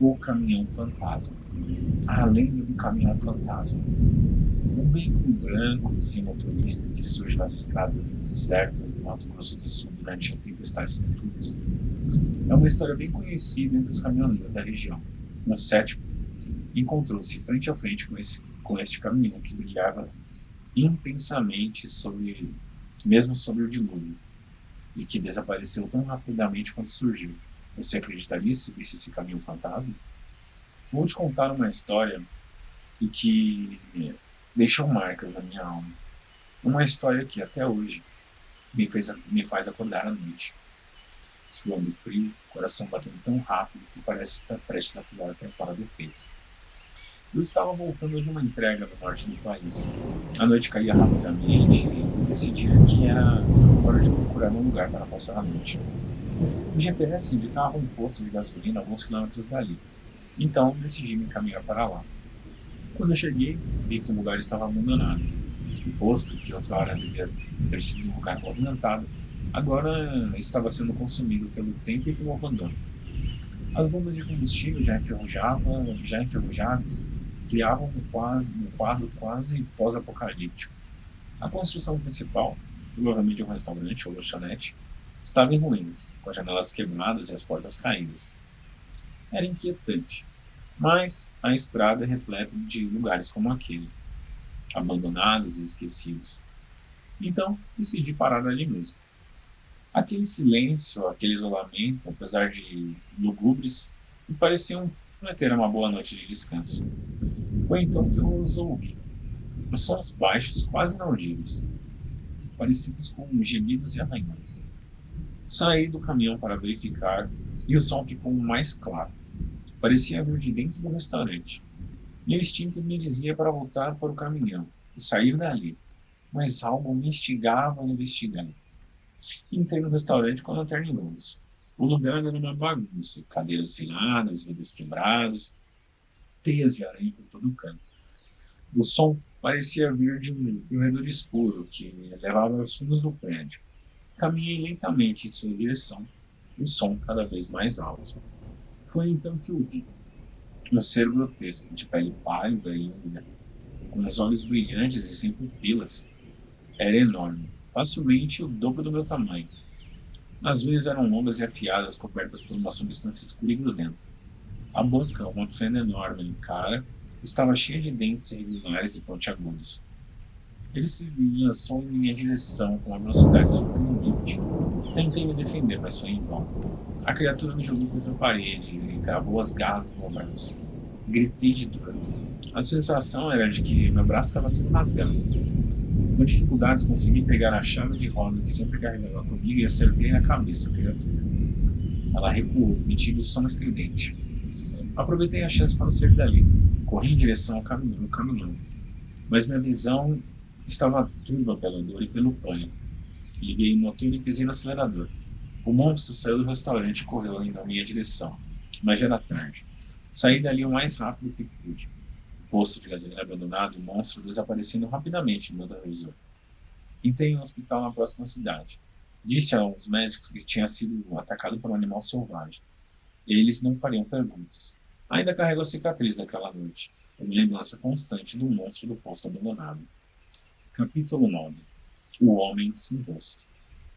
O Caminhão Fantasma. A lenda do Caminhão Fantasma. Um veículo branco sem motorista que surge nas estradas desertas do Mato Grosso do Sul durante tempestades noturnas. É uma história bem conhecida entre os caminhoneiros da região. Um sétimo encontrou-se frente a frente com este caminhão que brilhava intensamente mesmo sobre o dilúvio, e que desapareceu tão rapidamente quanto surgiu. Você acreditaria se visse esse caminhão fantasma? Vou te contar uma história e que deixou marcas na minha alma. Uma história que até hoje me faz acordar à noite, suando frio, coração batendo tão rápido que parece estar prestes a pular para fora do peito. Eu estava voltando de uma entrega no norte do país. A noite caía rapidamente e eu decidi que era hora de procurar um lugar para passar a noite. O GPS indicava um posto de gasolina a alguns quilômetros dali, então decidi me encaminhar para lá. Quando eu cheguei, vi que o lugar estava abandonado. O posto, que outrora devia ter sido um lugar movimentado, agora estava sendo consumido pelo tempo e pelo abandono. As bombas de combustível já enferrujadas criavam um quadro quase pós-apocalíptico. A construção principal, provavelmente um restaurante ou lanchonete, estava em ruínas, com as janelas quebradas e as portas caídas. Era inquietante, mas a estrada é repleta de lugares como aquele, abandonados e esquecidos. Então, decidi parar ali mesmo. Aquele silêncio, aquele isolamento, apesar de lugubres, me pareciam prometer uma boa noite de descanso. Foi então que eu os ouvi. Os sons baixos, quase inaudíveis, parecidos com gemidos e arranhões. Saí do caminhão para verificar e o som ficou mais claro. Parecia vir de dentro do restaurante. Meu instinto me dizia para voltar para o caminhão e sair dali, mas algo me instigava a investigar. Entrei no restaurante com a lanterna em mãos. O lugar era uma bagunça, cadeiras viradas, vidros quebrados, teias de aranha por todo canto. O som parecia vir de um corredor escuro que levava aos fundos do prédio. Caminhei lentamente em sua direção, o som cada vez mais alto. Foi então que o vi. Um ser grotesco, de pele pálida e úmida, com os olhos brilhantes e sem pupilas. Era enorme, facilmente o dobro do meu tamanho. As unhas eram longas e afiadas, cobertas por uma substância escura e grudenta. A boca, uma fenda enorme na cara, estava cheia de dentes irregulares e pontiagudos. Ele se vinha só em minha direção com uma velocidade surpreendente. Tentei me defender, mas foi em vão. A criatura me jogou contra a parede e cravou as garras no meu braço. Gritei de dor. A sensação era de que meu braço estava sendo rasgado. Com dificuldades consegui pegar a chave de roda que sempre carregava comigo e acertei na cabeça da criatura. Ela recuou, emitindo som estridente. Aproveitei a chance para sair dali. Corri em direção ao caminhão, mas minha visão estava turva pela dor e pelo pânico. Liguei o motor e pisei no acelerador. O monstro saiu do restaurante e correu na minha direção, mas já era tarde. Saí dali o mais rápido que pude. O posto de gasolina abandonado e o monstro desaparecendo rapidamente no meu retrovisor. Entrei em um hospital na próxima cidade. Disse aos médicos que tinha sido atacado por um animal selvagem. Eles não fariam perguntas. Ainda carrego a cicatriz daquela noite, uma lembrança constante do monstro do posto abandonado. Capítulo 9. O Homem Sem Rosto.